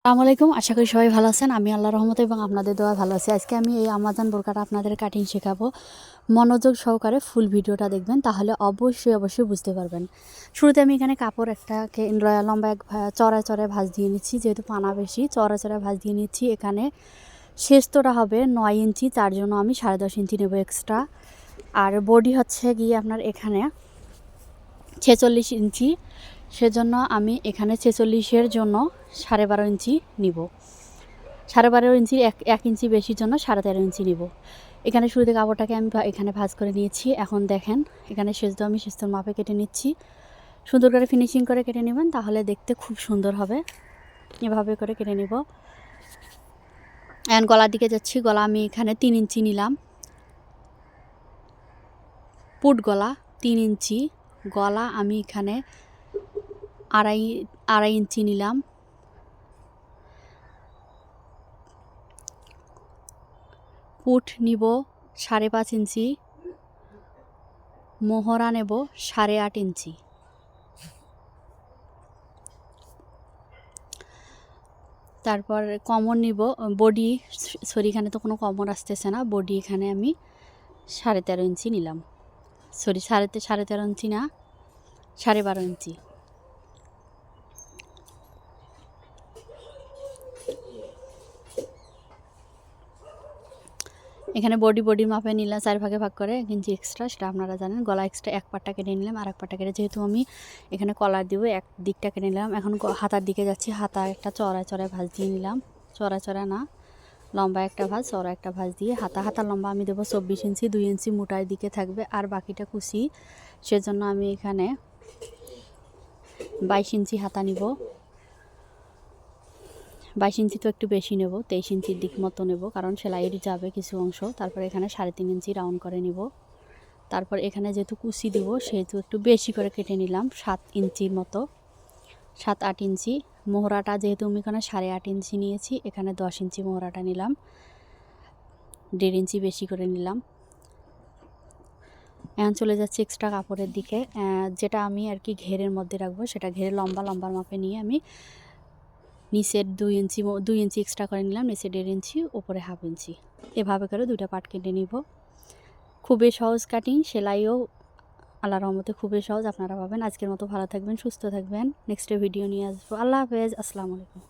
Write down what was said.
আসসালামু আলাইকুম। আশা করি সবাই ভালো আছেন। আমি আল্লাহর রহমতে এবং আপনাদের দোয়া ভালো আছি। আজকে আমি এই আমাজন বোরকাটা আপনাদের কাটিং শেখাবো। মনোযোগ সহকারে ফুল ভিডিওটা দেখবেন, তাহলে অবশ্যই বুঝতে পারবেন। শুরুতে আমি এখানে কাপড় একটাকে লম্বা এক চড়ায় চড়ায় ভাঁজ দিয়ে নিচ্ছি, যেহেতু পানা বেশি চড়ায় চড়ায় ভাঁজ দিয়ে নিচ্ছি। এখানে শেষতোটা হবে 9 ইঞ্চি, তার জন্য আমি 10.5 ইঞ্চি নেব এক্সট্রা। আর বডি হচ্ছে গিয়ে আপনার এখানে 46 ইঞ্চি, সেজন্য আমি এখানে 46-এর জন্য 12.5 ইঞ্চি নিব। 12.5 ইঞ্চি এক ইঞ্চি বেশির জন্য 13.5 ইঞ্চি নিব। এখানে শুরুতে কাপড়টাকে আমি এখানে ভাঁজ করে নিয়েছি। এখন দেখেন এখানে আমি শেষদোর মাপে কেটে নিচ্ছি। সুন্দর করে ফিনিশিং করে কেটে নেবেন, তাহলে দেখতে খুব সুন্দর হবে। এভাবে করে কেটে নিব। এখন গলার দিকে যাচ্ছি। গলা আমি এখানে 3 ইঞ্চি নিলাম। পুট গলা 3 ইঞ্চি। গলা আমি এখানে আড়াই ইঞ্চি নিলাম। পুট নিব 5.5 ইঞ্চি। মোহরা নেব 8.5 ইঞ্চি। তারপর কমর নিব বডি, এখানে তো কোনো কমর আসতেছে না। বডি এখানে আমি 13.5 ইঞ্চি নিলাম। সাড়ে 13.5 ইঞ্চি না, 12.5 ইঞ্চি। এখানে বডির মাপে নিলাম 4 ভাগে ভাগ করে 1 ইঞ্চি এক্সট্রা, সেটা আপনারা জানেন। গলা এক্সট্রা এক পাটটা কেটে নিলাম, আর এক পাটটা কেটে, যেহেতু আমি এখানে কলার দিব এক দিকটা কেটে নিলাম। এখন হাতার দিকে যাচ্ছি। হাতা একটা চড়ায় চড়ায় ভাঁজ দিয়ে নিলাম। চড়া না, লম্বা একটা ভাঁজ, চড়া একটা ভাঁজ দিয়ে হাতা লম্বা আমি দেবো 24 ইঞ্চি। 2 ইঞ্চি মোটার দিকে থাকবে, আর বাকিটা কুচি। সেজন্য আমি এখানে 22 ইঞ্চি হাতা নিব। 22 ইঞ্চি তো একটু বেশি নেব, 23 ইঞ্চির দিক মতো নেব, কারণ সেলাইয়ের যাবে কিছু অংশ। তারপর এখানে 3.5 ইঞ্চি রাউন্ড করে নিব। তারপর এখানে যেহেতু কুচি দিব, সেহেতু একটু বেশি করে কেটে নিলাম, 7 ইঞ্চির মতো, 7-8 ইঞ্চি। মোহরাটা যেহেতু আমি এখানে 8.5 ইঞ্চি নিয়েছি, এখানে 10 ইঞ্চি মোহরাটা নিলাম, 1.5 ইঞ্চি বেশি করে নিলাম। এখন চলে যাচ্ছে এক্সট্রা কাপড়ের দিকে, যেটা আমি আর কি ঘেরের মধ্যে রাখবো, সেটা ঘেরে লম্বার মাপে নিয়ে আমি নিচের 2 ইঞ্চি এক্সট্রা করে নিলাম, নিচে 1.5 ইঞ্চি, উপরে 1/2 ইঞ্চি। এভাবে করে দুইটা পার্ট কেটে নিব। খুবই সহজ কাটিং, সেলাইও আল্লাহর রহমতে খুবই সহজ, আপনারা পাবেন। আজকের মতো ভালো থাকবেন, সুস্থ থাকবেন। নেক্সট ভিডিও নিয়ে আসবো। আল্লাহ হাফেজ, আসসালামু আলাইকুম।